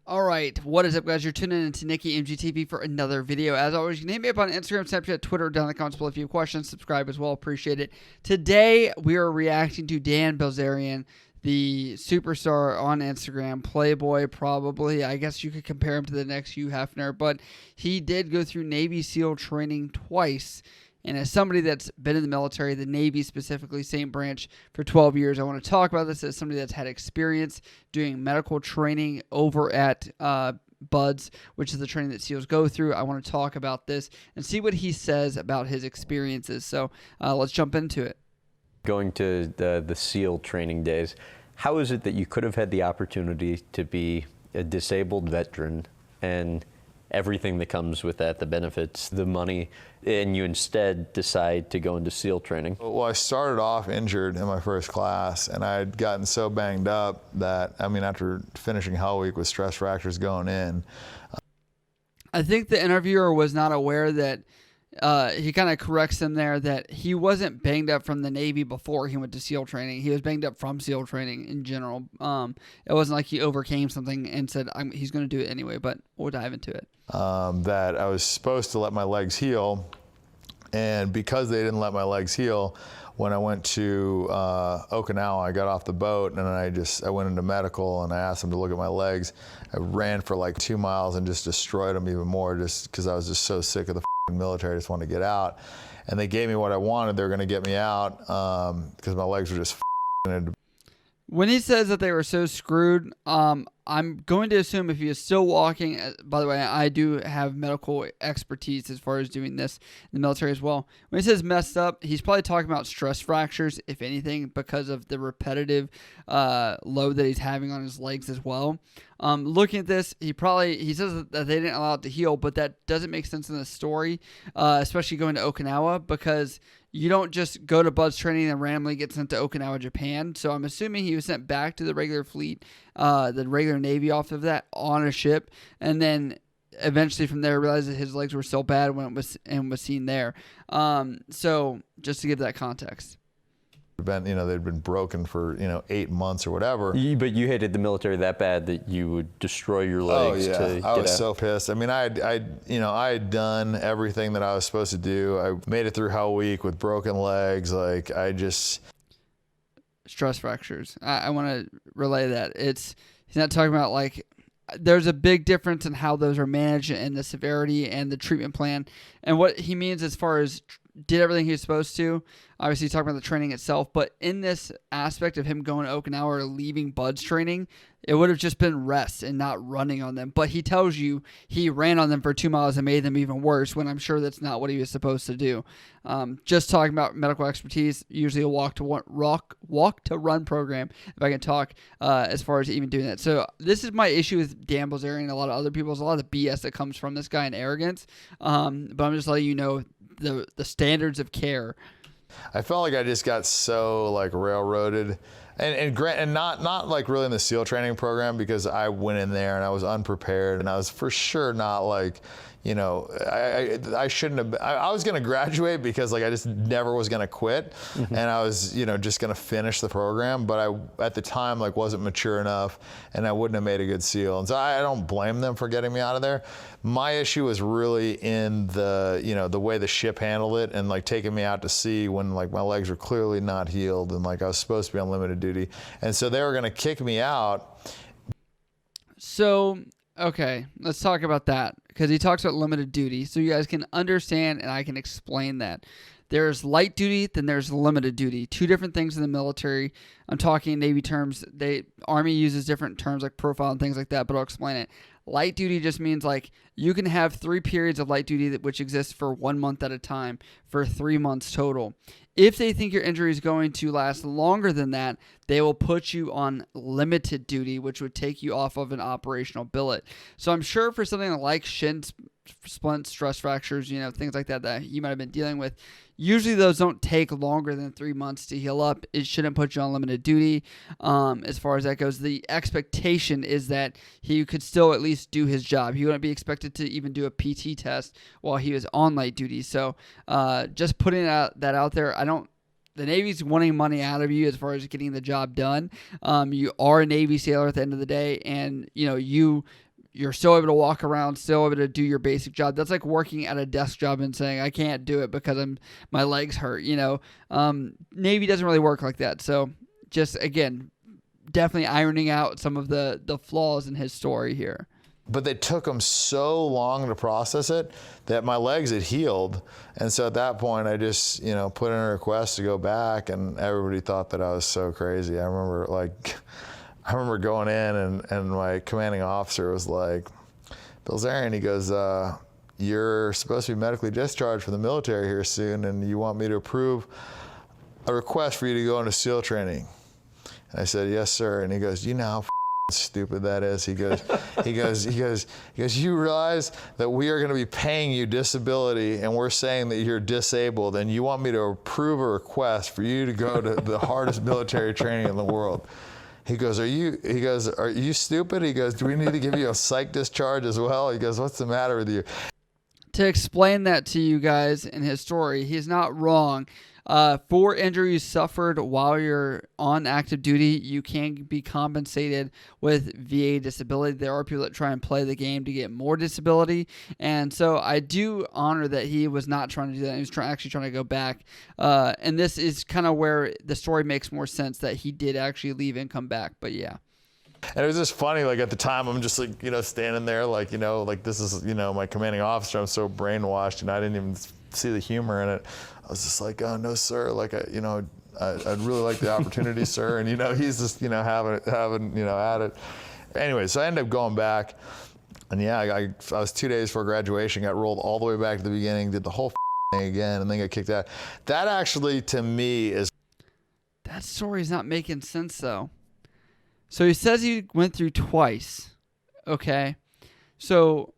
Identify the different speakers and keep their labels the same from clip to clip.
Speaker 1: All right, what is up, guys? You're tuning in to NickyMGTV for another video. As always, you can hit me up on Instagram, Snapchat, Twitter, down in the comments below if you have questions. Subscribe as well. Appreciate it. Today, we are reacting to Dan Bilzerian, the superstar on Instagram, Playboy probably. I guess you could compare him to the next Hugh Hefner, but he did go through Navy SEAL training twice. And as somebody that's been in the military, the Navy specifically, same branch, for 12 years, I want to talk about this as somebody that's had experience doing medical training over at BUDS, which is the training that SEALs go through. I want to talk about this and see what he says about his experiences. So let's jump into it.
Speaker 2: Going to the SEAL training days, how is it that you could have had the opportunity to be a disabled veteran and everything that comes with that, the benefits, the money, and you instead decide to go into SEAL training?
Speaker 3: Well, I started off injured in my first class, and I had gotten so banged up that, I mean, after finishing Hell Week with stress fractures going in.
Speaker 1: I think the interviewer was not aware that he kind of corrects him there that he wasn't banged up from the Navy before he went to SEAL training. He was banged up from SEAL training in general. It wasn't like he overcame something and said he's going to do it anyway, but we'll dive into it.
Speaker 3: That I was supposed to let my legs heal, and because they didn't let my legs heal, when I went to Okinawa, I got off the boat and I went into medical and I asked them to look at my legs. I ran for like 2 miles and just destroyed them even more just because I was just so sick of the military. I just wanted to get out. And they gave me what I wanted. They were going to get me out because my legs were just
Speaker 1: When he says that they were so screwed, I'm going to assume if he is still walking, by the way, I do have medical expertise as far as doing this in the military as well. When he says messed up, he's probably talking about stress fractures, if anything, because of the repetitive load that he's having on his legs as well. Looking at this, he says that they didn't allow it to heal, but that doesn't make sense in the story, especially going to Okinawa, because you don't just go to BUDS training and randomly get sent to Okinawa, Japan. So I'm assuming he was sent back to the regular fleet, the regular Navy off of that on a ship, and then eventually from there realized that his legs were so bad when was seen there. So just to give that context.
Speaker 3: They'd been broken for 8 months or whatever.
Speaker 2: But you hated the military that bad that you would destroy your legs.
Speaker 3: Oh yeah,
Speaker 2: to get
Speaker 3: I was
Speaker 2: out.
Speaker 3: so pissed. I mean, I had done everything that I was supposed to do. I made it through Hell Week with broken legs. Like
Speaker 1: Stress fractures. I want to relay that. He's not talking about like. There's a big difference in how those are managed and the severity and the treatment plan. And what he means as far as did everything he was supposed to. Obviously, he's talking about the training itself. But in this aspect of him going to Okinawa or leaving BUDS training, it would have just been rest and not running on them. But he tells you he ran on them for 2 miles and made them even worse, when I'm sure that's not what he was supposed to do. Just talking about medical expertise, usually a walk to run program, if I can talk, as far as even doing that. So this is my issue with Dan Bilzerian and a lot of other people. There's a lot of BS that comes from this guy and arrogance. But I'm just letting you know the standards of care.
Speaker 3: I felt like I just got so like railroaded, and not like really in the SEAL training program, because I went in there and I was unprepared and I was for sure not like, I shouldn't have. I was going to graduate because like I just never was going to quit, and I was just going to finish the program. But I at the time like wasn't mature enough, and I wouldn't have made a good SEAL. And so I don't blame them for getting me out of there. My issue was really in the the way the ship handled it and like taking me out to sea when like my legs were clearly not healed and like I was supposed to be on limited duty, and so they were going to kick me out.
Speaker 1: So. Okay, let's talk about that, because he talks about limited duty, so you guys can understand and I can explain that. There's light duty, then there's limited duty. Two different things in the military. I'm talking Navy terms. Army uses different terms like profile and things like that, but I'll explain it. Light duty just means like you can have 3 periods of light duty which exists for 1 month at a time for 3 months total. If they think your injury is going to last longer than that, they will put you on limited duty, which would take you off of an operational billet. So I'm sure for something like shin splints, stress fractures, things like that you might have been dealing with, usually those don't take longer than 3 months to heal up. It shouldn't put you on limited duty. As far as that goes, the expectation is that he could still at least do his job. He wouldn't be expected to even do a PT test while he was on light duty. So just putting that out there, the Navy's wanting money out of you as far as getting the job done. You are a Navy sailor at the end of the day, and you you're still able to walk around, still able to do your basic job. That's like working at a desk job and saying, I can't do it because my legs hurt, Navy doesn't really work like that. So just, again, definitely ironing out some of the flaws in his story here.
Speaker 3: But they took them so long to process it that my legs had healed. And so at that point, I just, put in a request to go back, and everybody thought that I was so crazy. I remember going in and my commanding officer was like, Bilzerian, he goes, you're supposed to be medically discharged from the military here soon, and you want me to approve a request for you to go into SEAL training. And I said, yes, sir. And he goes, you know how stupid that is. He goes, you realize that we are going to be paying you disability, and we're saying that you're disabled, and you want me to approve a request for you to go to the hardest military training in the world. He goes, are you stupid? He goes, do we need to give you a psych discharge as well? He goes, what's the matter with you?
Speaker 1: To explain that to you guys in his story, he's not wrong. For injuries suffered while you're on active duty, you can be compensated with VA disability. There are people that try and play the game to get more disability, and so I do honor that he was not trying to do that. He was actually trying to go back, and this is kind of where the story makes more sense, that he did actually leave and come back. But yeah.
Speaker 3: And it was just funny, like at the time, I'm just like, standing there like, like this is, my commanding officer. I'm so brainwashed, I didn't even see the humor in it. I was just like, oh, no, sir. Like, I'd really like the opportunity, sir. And, he's just, having at it. Anyway, so I ended up going back. And yeah, I was 2 days before graduation, got rolled all the way back to the beginning, did the whole thing again, and then got kicked out. That actually, to me, is...
Speaker 1: That story's not making sense, though. So he says he went through twice, okay? So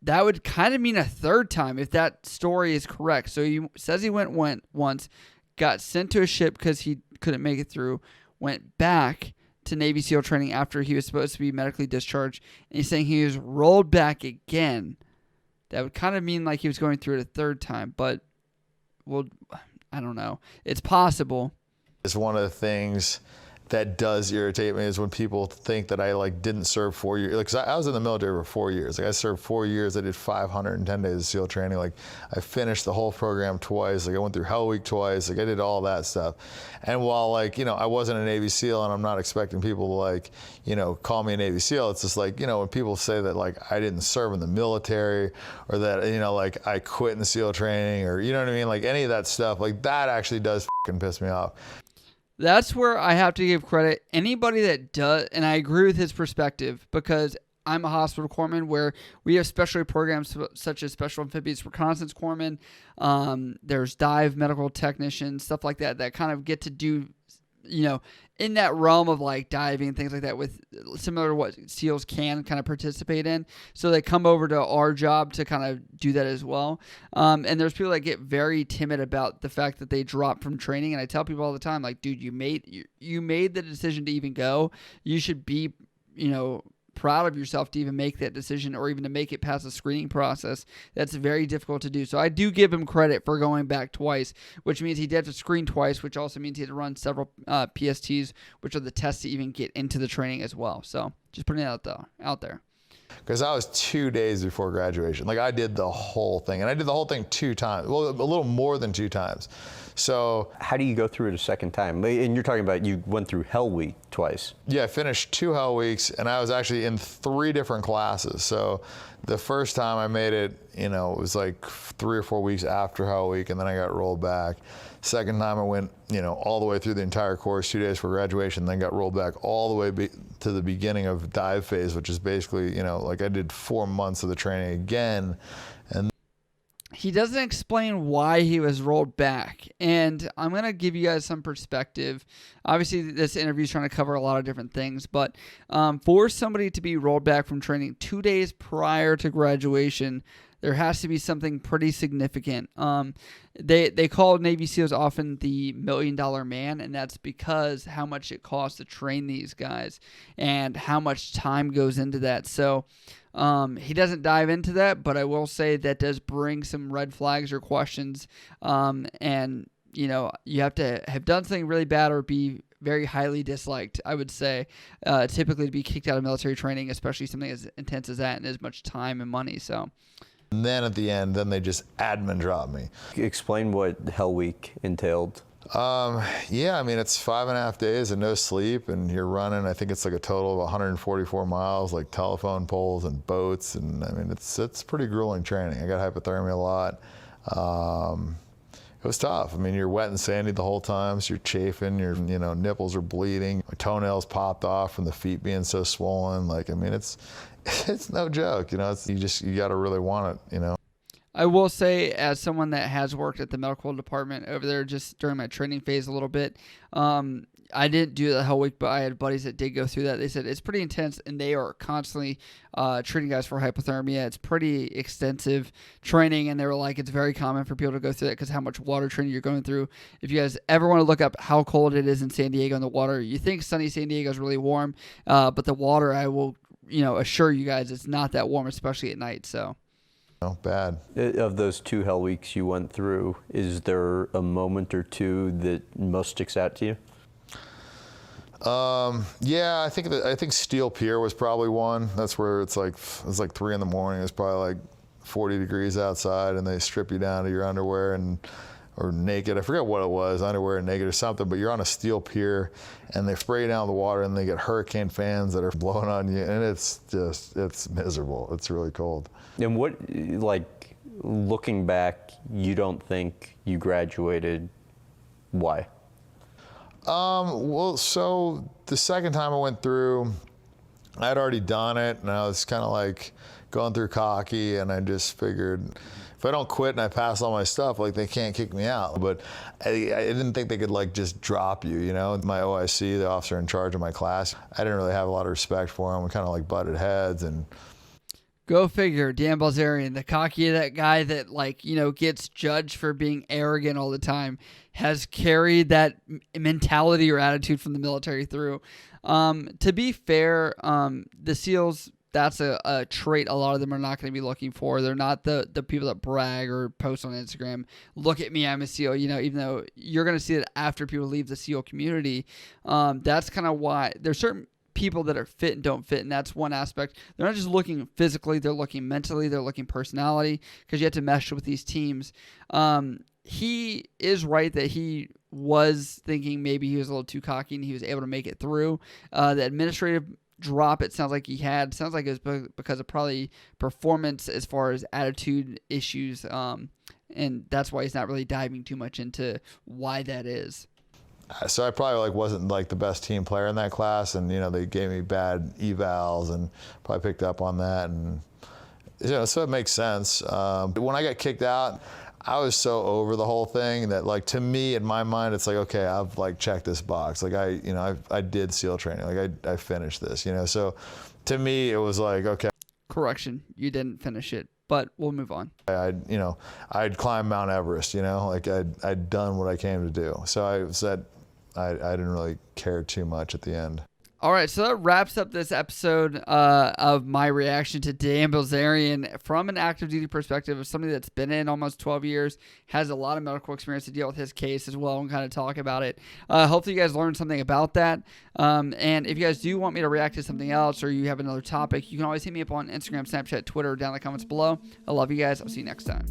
Speaker 1: that would kind of mean a third time if that story is correct. So he says he went once, got sent to a ship because he couldn't make it through, went back to Navy SEAL training after he was supposed to be medically discharged, and he's saying he was rolled back again. That would kind of mean like he was going through it a third time, but, well, I don't know. It's possible.
Speaker 3: It's one of the things that does irritate me is when people think that I didn't serve 4 years. Because I was in the military for 4 years. I served 4 years. I did 510 days of SEAL training. I finished the whole program twice. I went through Hell Week twice. I did all that stuff. And while I wasn't a Navy SEAL, and I'm not expecting people to call me a Navy SEAL, it's just when people say that I didn't serve in the military, or that I quit in the SEAL training, or you know what I mean, any of that stuff, that actually does fucking piss me off.
Speaker 1: That's where I have to give credit. Anybody that does, and I agree with his perspective, because I'm a hospital corpsman where we have specialty programs such as Special Amphibious Reconnaissance Corpsmen. There's dive medical technicians, stuff like that kind of get to do, in that realm of diving and things like that, with similar to what SEALs can kind of participate in. So they come over to our job to kind of do that as well. And there's people that get very timid about the fact that they drop from training. And I tell people all the time, dude, you made the decision to even go. You should be, proud of yourself to even make that decision, or even to make it past the screening process. That's very difficult to do. So I do give him credit for going back twice, which means he did have to screen twice, which also means he had to run several PSTs, which are the tests to even get into the training as well. So just putting it out there.
Speaker 3: Because I was 2 days before graduation. I did the whole thing. And I did the whole thing 2 times. Well, a little more than 2 times. So
Speaker 2: how do you go through it a second time? And you're talking about you went through Hell Week twice.
Speaker 3: Yeah, I finished 2 Hell Weeks, and I was actually in 3 different classes. So the first time I made it, it was 3 or 4 weeks after Hell Week, and then I got rolled back. Second time I went, all the way through the entire course, 2 days for graduation, then got rolled back all the way to the beginning of dive phase, which is basically, I did 4 months of the training again. And
Speaker 1: he doesn't explain why he was rolled back, and I'm going to give you guys some perspective. Obviously, this interview is trying to cover a lot of different things, but for somebody to be rolled back from training 2 days prior to graduation, there has to be something pretty significant. They call Navy SEALs often the $1 million man, and that's because how much it costs to train these guys and how much time goes into that. So he doesn't dive into that, but I will say that does bring some red flags or questions. And you have to have done something really bad or be very highly disliked, I would say, typically to be kicked out of military training, especially something as intense as that and as much time and money. So.
Speaker 3: And then at the end, then they just admin dropped me.
Speaker 2: Explain what Hell Week entailed.
Speaker 3: Yeah, I mean, it's 5.5 days and no sleep, and you're running, I think it's like a total of 144 miles, like telephone poles and boats, and I mean, it's pretty grueling training. I got hypothermia a lot. It was tough. I mean, you're wet and sandy the whole time, so you're chafing, your nipples are bleeding, my toenails popped off from the feet being so swollen. Like, I mean, it's no joke, you got to really want it,
Speaker 1: I will say, as someone that has worked at the medical department over there just during my training phase a little bit, I didn't do the whole week, but I had buddies that did go through that. They said it's pretty intense, and they are constantly treating guys for hypothermia. It's pretty extensive training, and they were like, it's very common for people to go through that because how much water training you're going through. If you guys ever want to look up how cold it is in San Diego in the water, you think sunny San Diego is really warm, but the water, I will assure you guys, it's not that warm, especially at night. So.
Speaker 3: Oh, bad.
Speaker 2: Of those 2 Hell Weeks you went through, is there a moment or two that most sticks out to you?
Speaker 3: Yeah, I think Steel Pier was probably one. That's where it's like 3 in the morning. It's probably like 40 degrees outside, and they strip you down to your underwear or naked. I forget what it was, underwear and naked or something. But you're on a steel pier, and they spray you down with the water, and they get hurricane fans that are blowing on you, and it's miserable. It's really cold.
Speaker 2: And what, like, looking back, you don't think you graduated? Why?
Speaker 3: Well, so the second time I went through, I had already done it, and I was kind of like going through cocky, and I just figured if I don't quit and I pass all my stuff, like, they can't kick me out. But I didn't think they could, like, just drop you, My OIC, the officer in charge of my class, I didn't really have a lot of respect for him. We kind of like butted heads, and
Speaker 1: Go figure, Dan Bilzerian, the cocky that guy that gets judged for being arrogant all the time, has carried that mentality or attitude from the military through. To be fair, the SEALs, that's a trait a lot of them are not going to be looking for. They're not the people that brag or post on Instagram, look at me, I'm a SEAL, even though you're going to see it after people leave the SEAL community. That's kind of why there's certain people that are fit and don't fit, and that's one aspect. They're not just looking physically, they're looking mentally, they're looking personality, because you have to mesh with these teams. He is right that he was thinking maybe he was a little too cocky and he was able to make it through. The administrative drop, it sounds like sounds like it was because of probably performance as far as attitude issues, and that's why he's not really diving too much into why that is.
Speaker 3: So I probably wasn't the best team player in that class, and they gave me bad evals, and probably picked up on that, and so it makes sense. When I got kicked out, I was so over the whole thing that to me in my mind it's like, okay, I've checked this box. I did SEAL training. I finished this. So to me it was like, okay.
Speaker 1: Correction, you didn't finish it, but we'll move on.
Speaker 3: I'd climbed Mount Everest. I'd done what I came to do. So I didn't really care too much at the end.
Speaker 1: All right, so that wraps up this episode of my reaction to Dan Bilzerian from an active duty perspective of somebody that's been in almost 12 years, has a lot of medical experience to deal with his case as well, and kind of talk about it. Hopefully you guys learned something about that. And if you guys do want me to react to something else or you have another topic, you can always hit me up on Instagram, Snapchat, Twitter, down in the comments below. I love you guys. I'll see you next time.